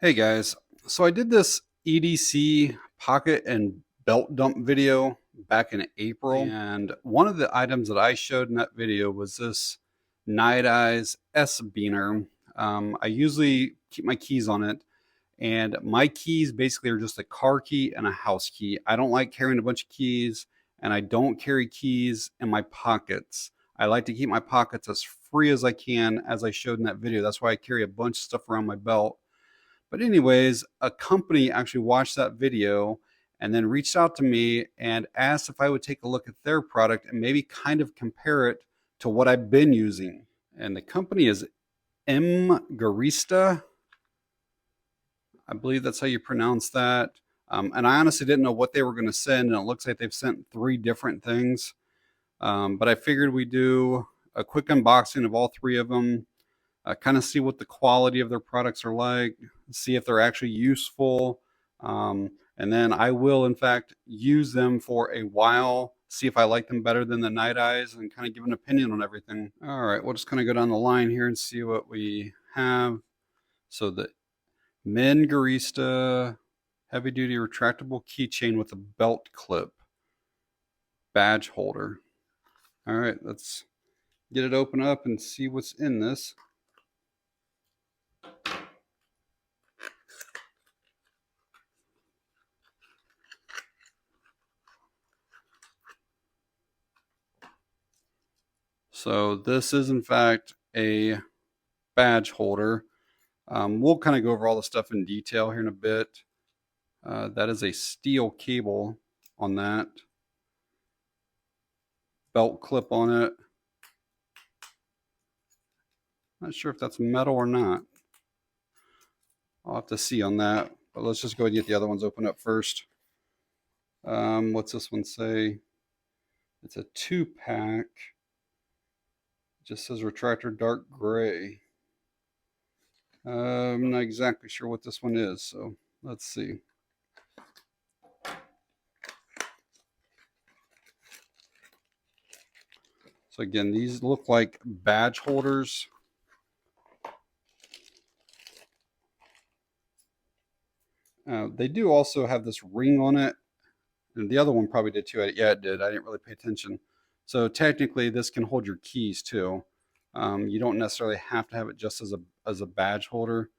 Hey guys, so I did this EDC pocket and belt dump video back in April, and one of the items that I showed in that video was this Night Eyes S Beaner. I usually keep my keys on it, and my keys basically are just a car key and a house key. I don't like carrying a bunch of keys, and I don't carry keys in my pockets. I like to keep my pockets as free as I can, as I showed in that video. That's why I carry a bunch of stuff around my belt. But anyways, a company actually watched that video and then reached out to me and asked if I would take a look at their product and maybe kind of compare it to what I've been using. And the company is M Garista. I believe that's how you pronounce that. And I honestly didn't know what they were going to send, and it looks like they've sent 3 different things. But I figured we'd do a quick unboxing of all 3 of them, kind of see what the quality of their products are like, see if they're actually useful. And then I will, in fact, use them for a while, see if I like them better than the Night Eyes, and kind of give an opinion on everything. All right, we'll just kind of go down the line here and see what we have. So the Mngarista heavy duty retractable keychain with a belt clip badge holder. All right, let's get it open up and see what's in this. So this is in fact a badge holder. We'll kind of go over all the stuff in detail here in a bit. That is a steel cable on that. Belt clip on it. Not sure if that's metal or not. I'll have to see on that. But let's just go ahead and get the other ones open up first. What's this one say? It's a 2-pack. It just says retractor dark gray. I'm not exactly sure what this one is, so let's see. So again, these look like badge holders. They do also have this ring on it, and the other one probably did too. Yeah, it did. I didn't really pay attention. So technically, this can hold your keys too. You don't necessarily have to have it just as a badge holder.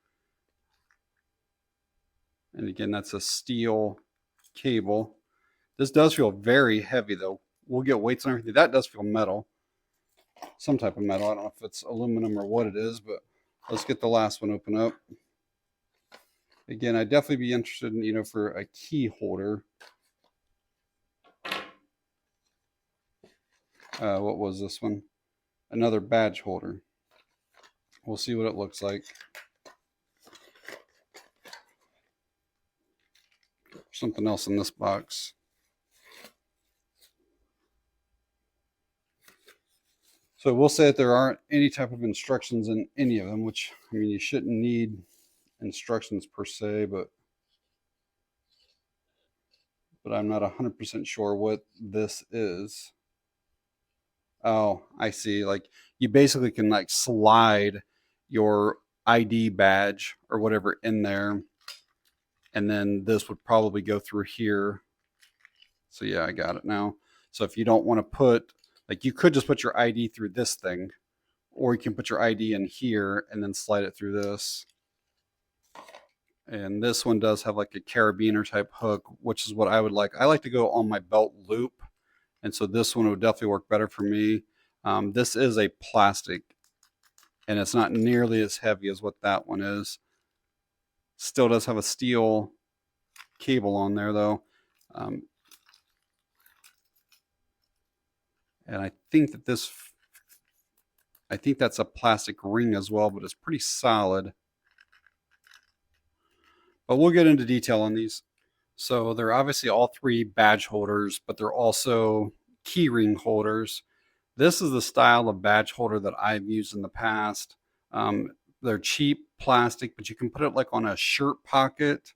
And again, that's a steel cable. This does feel very heavy though. We'll get weights and everything. That does feel metal. Some type of metal. I don't know if it's aluminum or what it is, but let's get the last one open up. Again, I'd definitely be interested in, for a key holder. What was this one? Another badge holder. We'll see what it looks like. Something else in this box. So we'll say that there aren't any type of instructions in any of them, which, I mean, you shouldn't need instructions per se, but I'm not 100% sure what this is. Oh, I see. Like, you basically can like slide your ID badge or whatever in there, and then this would probably go through here. So yeah, I got it now. So if you don't want to put, like, you could just put your ID through this thing, or you can put your ID in here and then slide it through this. And this one does have like a carabiner type hook, which is what I would like. I like to go on my belt loop, and so this one would definitely work better for me. This is a plastic, and it's not nearly as heavy as what that one is. Still does have a steel cable on there though. And I think that's a plastic ring as well, but it's pretty solid. But we'll get into detail on these. So they're obviously all 3 badge holders, but they're also key ring holders. This is the style of badge holder that I've used in the past. They're cheap plastic, but you can put it like on a shirt pocket,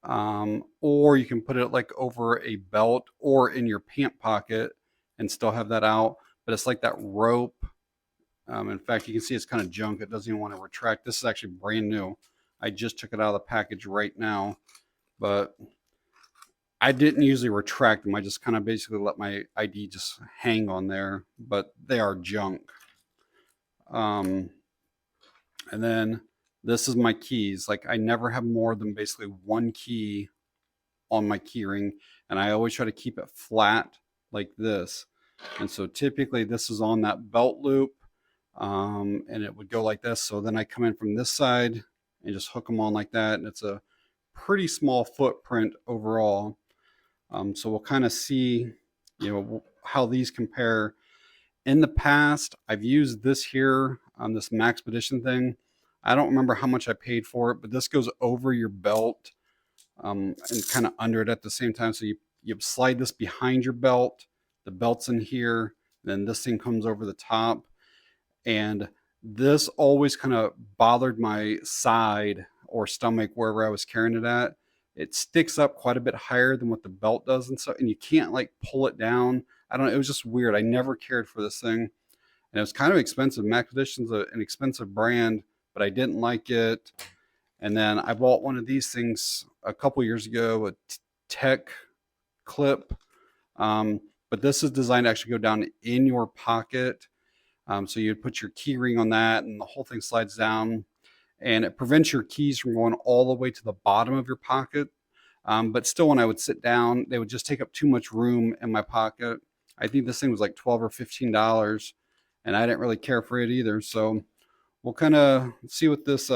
or you can put it like over a belt or in your pant pocket and still have that out. But it's like that rope. In fact, you can see it's kind of junk. It doesn't even want to retract. This is actually brand new. I just took it out of the package right now, but I didn't usually retract them. I just kind of basically let my ID just hang on there, but they are junk. And then this is my keys. Like, I never have more than basically one key on my key ring, and I always try to keep it flat like this. And so typically this is on that belt loop, and it would go like this. So then I come in from this side and just hook them on like that, and it's a pretty small footprint overall. So we'll kind of see, how these compare. In the past, I've used this here on this Maxpedition thing. I don't remember how much I paid for it, but this goes over your belt, and kind of under it at the same time. So you slide this behind your belt, the belt's in here, then this thing comes over the top. And this always kind of bothered my side or stomach, wherever I was carrying it at. It sticks up quite a bit higher than what the belt does, and so, and you can't like pull it down. I don't know, it was just weird. I never cared for this thing, and it was kind of expensive. Maxpedition's an expensive brand, but I didn't like it. And then I bought one of these things a couple years ago, a tech clip. But this is designed to actually go down in your pocket. So you'd put your key ring on that, and the whole thing slides down, and it prevents your keys from going all the way to the bottom of your pocket. But still, when I would sit down, they would just take up too much room in my pocket. I think this thing was like $12 or $15, and I didn't really care for it either. So we'll kind of see what this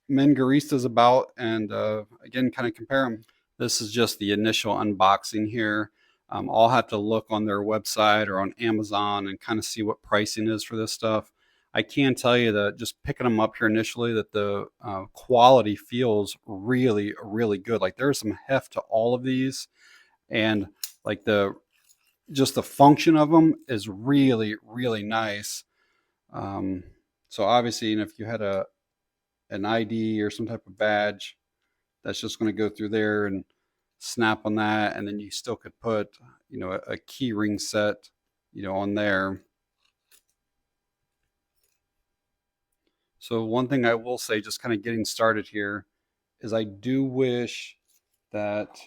Mngarista is about, and again, kind of compare them. This is just the initial unboxing here. I'll have to look on their website or on Amazon and kind of see what pricing is for this stuff. I can tell you that just picking them up here initially, that the quality feels really, really good. Like, there's some heft to all of these, and like just the function of them is really, really nice. So obviously, if you had an ID or some type of badge, that's just going to go through there and snap on that, and then you still could put, a key ring set, on there. So one thing I will say, just kind of getting started here, is I do wish that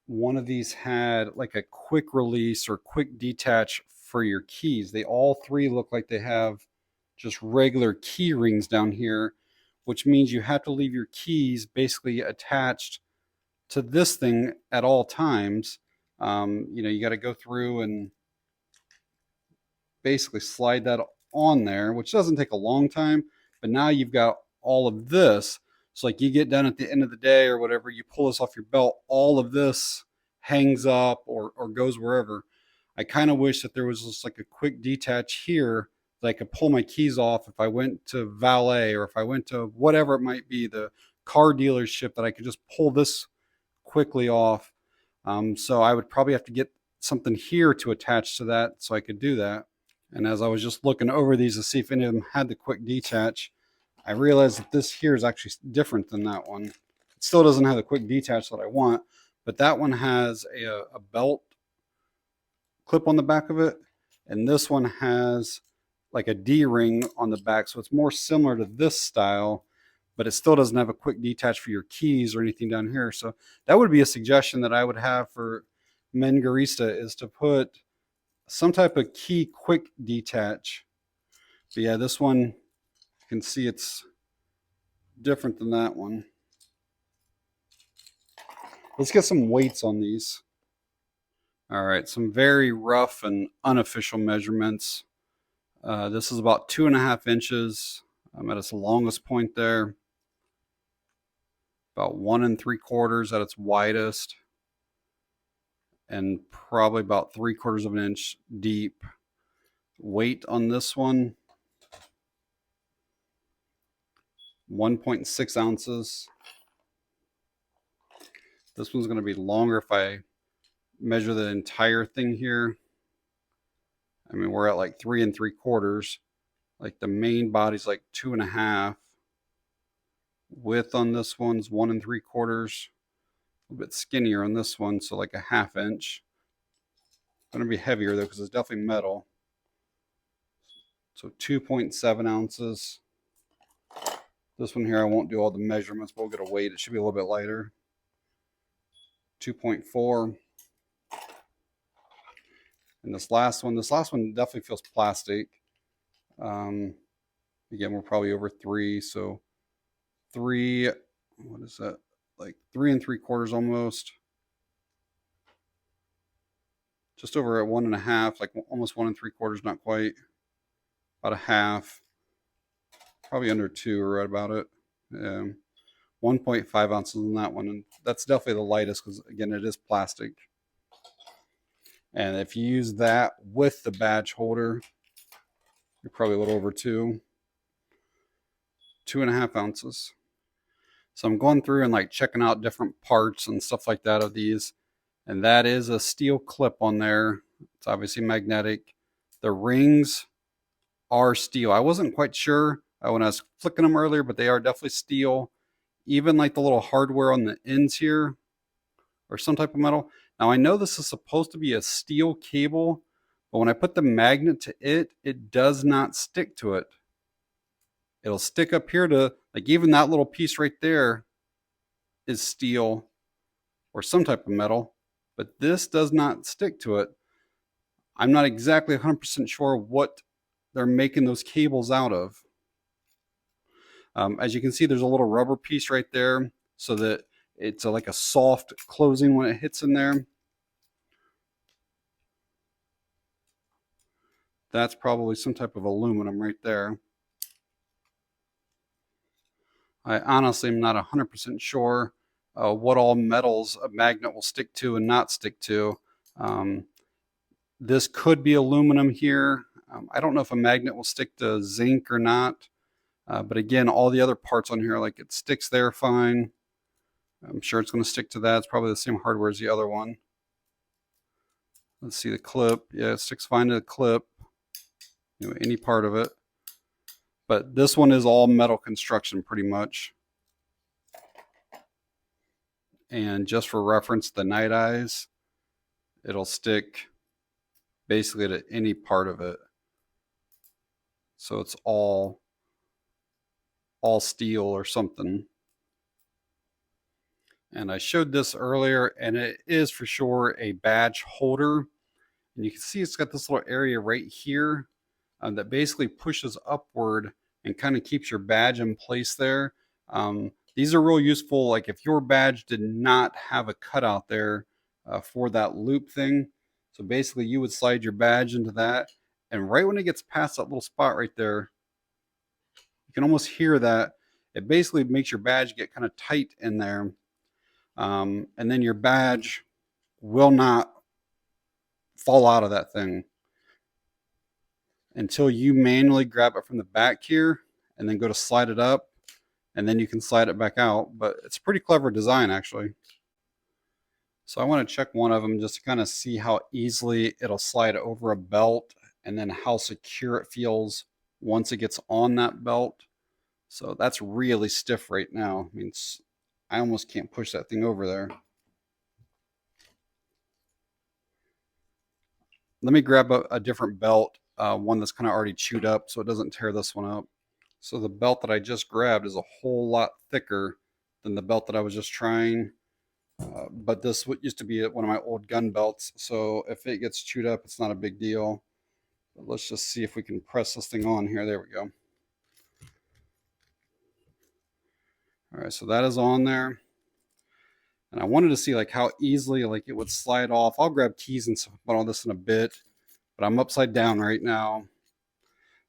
one of these had like a quick release or quick detach for your keys. They all three look like they have just regular key rings down here, which means you have to leave your keys basically attached to this thing at all times. You got to go through and basically slide that on there, which doesn't take a long time, but now you've got all of this. So like, you get done at the end of the day or whatever, you pull this off your belt, all of this hangs up or goes wherever. I kind of wish that there was just like a quick detach here that I could pull my keys off if I went to valet, or if I went to whatever it might be, the car dealership, that I could just pull this quickly off. So I would probably have to get something here to attach to that so I could do that. And as I was just looking over these to see if any of them had the quick detach, I realized that this here is actually different than that one. It still doesn't have the quick detach that I want, but that one has a belt clip on the back of it, and this one has like a D-ring on the back, so it's more similar to this style, but it still doesn't have a quick detach for your keys or anything down here. So that would be a suggestion that I would have for Mngarista, is to put some type of key quick detach. But yeah, this one, you can see it's different than that one. Let's get some weights on these. All right, some very rough and unofficial measurements. This is about 2.5 inches at its longest point there. About 1 3/4 at its widest, and probably about 3/4 of an inch deep. Weight on this one, 1.6 ounces. This one's going to be longer if I measure the entire thing here. I mean, we're at like 3 3/4. Like, the main body's like 2.5. Width on this one's 1 3/4. A little bit skinnier on this one, so like 1/2 inch. Going to be heavier though, because it's definitely metal. So 2.7 ounces. This one here, I won't do all the measurements, but we'll get a weight. It should be a little bit lighter. 2.4. And this last one definitely feels plastic. Again, we're probably over 3, so 3, what is that? Like 3 3/4 almost. Just over at 1.5, like almost 1 3/4, not quite. About a half. Probably under 2 or right about it. 1.5 ounces in that one, and that's definitely the lightest because again, it is plastic. And if you use that with the badge holder, you're probably a little over 2.5 ounces. So I'm going through and like checking out different parts and stuff like that of these. And that is a steel clip on there. It's obviously magnetic. The rings are steel. I wasn't quite sure when I was flicking them earlier, but they are definitely steel. Even like the little hardware on the ends here or some type of metal. Now I know this is supposed to be a steel cable, but when I put the magnet to it, it does not stick to it. It'll stick up here to, like, even that little piece right there is steel or some type of metal, but this does not stick to it. I'm not exactly 100% sure what they're making those cables out of. As you can see, there's a little rubber piece right there so that it's like a soft closing when it hits in there. That's probably some type of aluminum right there. I honestly am not 100% sure what all metals a magnet will stick to and not stick to. This could be aluminum here. I don't know if a magnet will stick to zinc or not. But again, all the other parts on here, like it sticks there fine. I'm sure it's going to stick to that. It's probably the same hardware as the other one. Let's see the clip. Yeah, it sticks fine to the clip. You know, any part of it. But this one is all metal construction pretty much. And just for reference, the Night Eyes, it'll stick basically to any part of it. So it's all steel or something. And I showed this earlier, and it is for sure a badge holder. And you can see it's got this little area right here that basically pushes upward and kind of keeps your badge in place there. These are real useful, like if your badge did not have a cutout there for that loop thing. So basically you would slide your badge into that, and right when it gets past that little spot right there, you can almost hear that. It basically makes your badge get kind of tight in there. And then your badge will not fall out of that thing until you manually grab it from the back here and then go to slide it up, and then you can slide it back out. But it's a pretty clever design actually. So I want to check one of them just to kind of see how easily it'll slide over a belt and then how secure it feels once it gets on that belt. So that's really stiff right now. I mean, I almost can't push that thing over there. Let me grab a different belt, one that's kind of already chewed up so it doesn't tear this one up. So the belt that I just grabbed is a whole lot thicker than the belt that I was just trying. But this used to be one of my old gun belts, so if it gets chewed up, it's not a big deal. But let's just see if we can press this thing on here. There we go. All right, so that is on there. And I wanted to see like how easily like it would slide off. I'll grab keys and stuff about all this in a bit, but I'm upside down right now.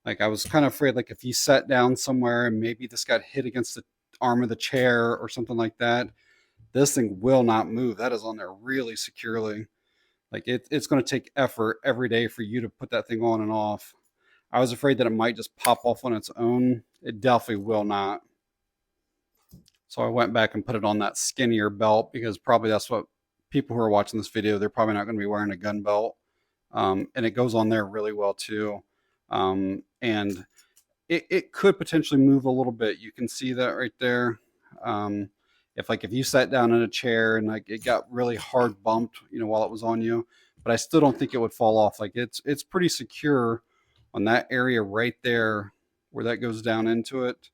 Like I was kind of afraid like if you sat down somewhere and maybe this got hit against the arm of the chair or something like that, this thing will not move. That is on there really securely. Like it's going to take effort every day for you to put that thing on and off. I was afraid that it might just pop off on its own. It definitely will not. So I went back and put it on that skinnier belt because probably that's what people who are watching this video, they're probably not going to be wearing a gun belt. And it goes on there really well too. And it could potentially move a little bit. You can see that right there. If you sat down in a chair and like it got really hard bumped, you know, while it was on you, but I still don't think it would fall off. Like it's pretty secure on that area right there where that goes down into it.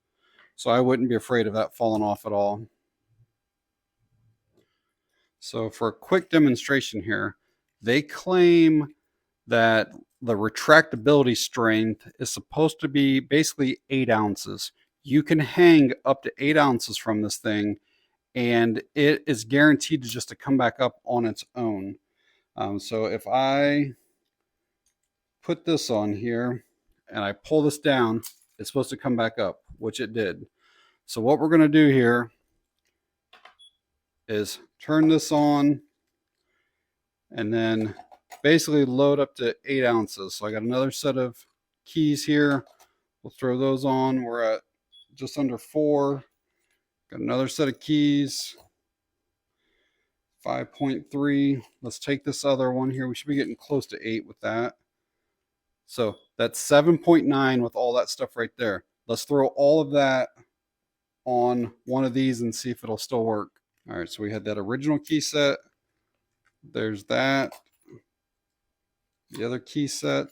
So I wouldn't be afraid of that falling off at all. So for a quick demonstration here, they claim that the retractability strength is supposed to be basically 8 ounces. You can hang up to 8 ounces from this thing, and it is guaranteed to come back up on its own. So if I put this on here and I pull this down, it's supposed to come back up, which it did. So what we're going to do here is turn this on and then basically load up to 8 ounces. So I got another set of keys here. We'll throw those on. We're at just under 4. Got another set of keys. 5.3. Let's take this other one here. We should be getting close to 8 with that. So that's 7.9 with all that stuff right there. Let's throw all of that on one of these and see if it'll still work. All right, so we had that original key set. There's that. The other key set.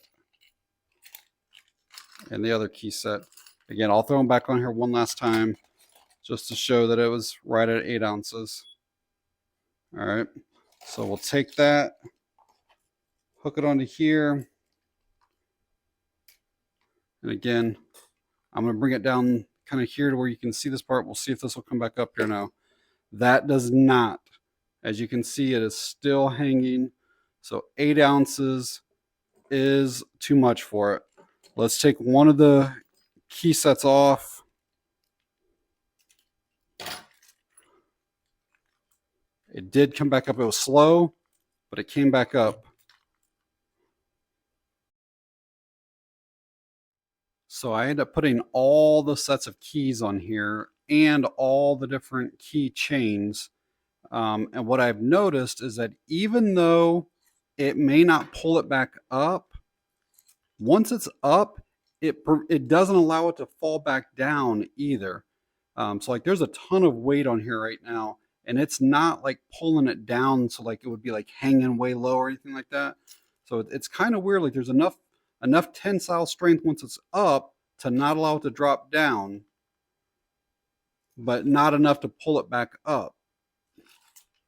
And the other key set. Again, I'll throw them back on here one last time just to show that it was right at 8 ounces. All right, so we'll take that, hook it onto here. And again, I'm going to bring it down kind of here to where you can see this part. We'll see if this will come back up here now. That does not. As you can see, it is still hanging. So 8 ounces is too much for it. Let's take one of the key sets off. It did come back up. It was slow, but it came back up. So I ended up putting all the sets of keys on here and all the different key chains. And what I've noticed is that even though it may not pull it back up, once it's up, it doesn't allow it to fall back down either. So like there's a ton of weight on here right now, and it's not like pulling it down so like it would be like hanging way low or anything like that. So it's kind of weird. Like there's enough tensile strength once it's up to not allow it to drop down, but not enough to pull it back up.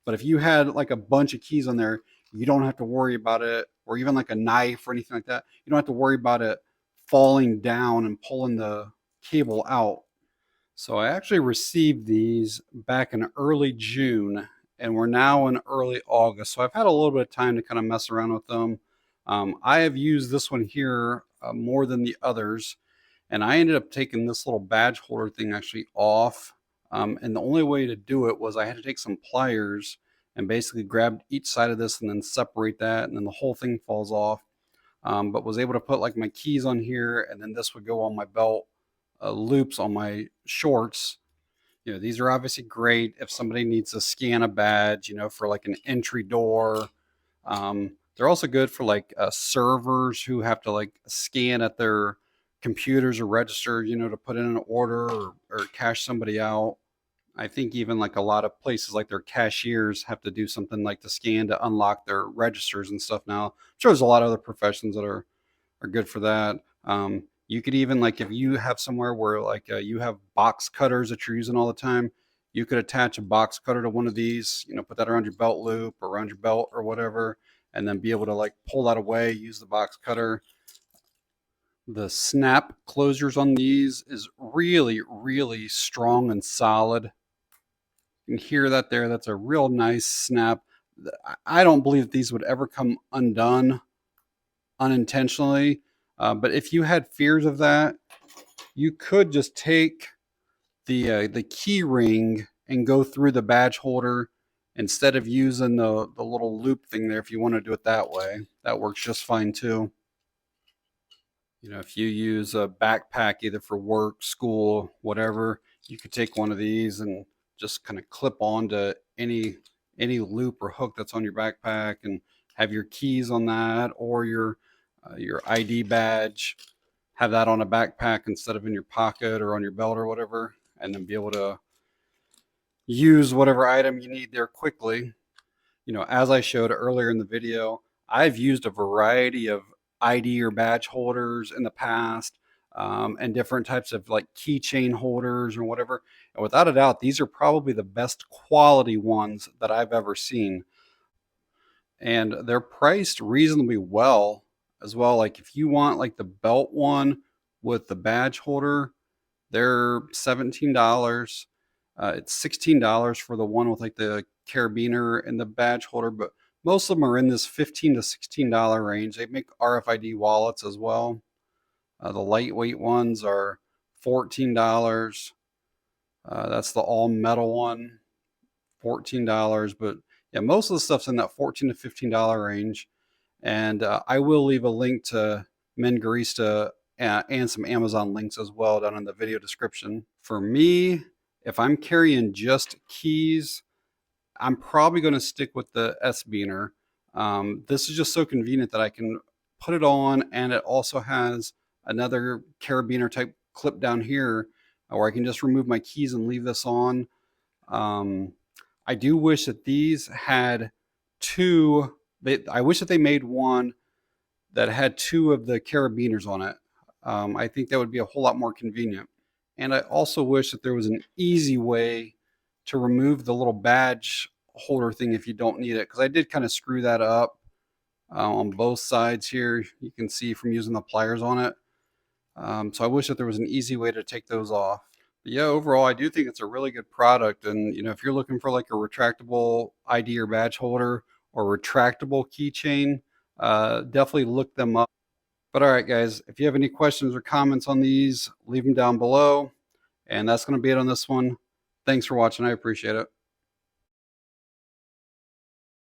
But if you had like a bunch of keys on there, you don't have to worry about it, or even like a knife or anything like that. You don't have to worry about it falling down and pulling the cable out. So I actually received these back in early June, and we're now in early August. So I've had a little bit of time to kind of mess around with them. I have used this one here more than the others, and I ended up taking this little badge holder thing actually off. And the only way to do it was I had to take some pliers and basically grab each side of this and then separate that, and then the whole thing falls off. But was able to put like my keys on here, and then this would go on my belt loops on my shorts. You know, these are obviously great if somebody needs to scan a badge, you know, for like an entry door. They're also good for like servers who have to like scan at their computers or register, you know, to put in an order or cash somebody out. I think even like a lot of places like their cashiers have to do something like to scan to unlock their registers and stuff now. I'm sure there's a lot of other professions that are good for that. You could even like if you have somewhere where like you have box cutters that you're using all the time, you could attach a box cutter to one of these, you know, put that around your belt loop or around your belt or whatever, and then be able to like pull that away, use the box cutter. The snap closures on these is really, really strong and solid. You can hear that there. That's a real nice snap. I don't believe that these would ever come undone unintentionally. But if you had fears of that, you could just take the key ring and go through the badge holder instead of using the little loop thing there. If you want to do it that way, that works just fine too. You know, if you use a backpack either for work, school, whatever, you could take one of these and just kind of clip onto any loop or hook that's on your backpack and have your keys on that, or your ID badge, have that on a backpack instead of in your pocket or on your belt or whatever, and then be able to use whatever item you need there quickly. You know, as I showed earlier in the video, I've used a variety of ID or badge holders in the past. and different types of like keychain holders or whatever. And without a doubt, these are probably the best quality ones that I've ever seen. And they're priced reasonably well as well. Like if you want like the belt one with the badge holder, they're $17. It's $16 for the one with like the carabiner and the badge holder, but most of them are in this $15 to $16 range. They make RFID wallets as well. The lightweight ones are $14. That's the all metal one, $14. But yeah, most of the stuff's in that $14 to $15 range. And I will leave a link to Mngarista and some Amazon links as well down in the video description. For me, if I'm carrying just keys, I'm probably going to stick with the S-Beaner. This is just so convenient that I can put it on, and it also has another carabiner type clip down here where I can just remove my keys and leave this on. I do wish that these had two. I wish that they made one that had two of the carabiners on it. I think that would be a whole lot more convenient. And I also wish that there was an easy way to remove the little badge holder thing if you don't need it, because I did kind of screw that up on both sides here. You can see from using the pliers on it. So I wish that there was an easy way to take those off. But yeah, overall, I do think it's a really good product. And, you know, if you're looking for like a retractable ID or badge holder or retractable keychain, definitely look them up. But all right, guys, if you have any questions or comments on these, leave them down below. And that's going to be it on this one. Thanks for watching. I appreciate it.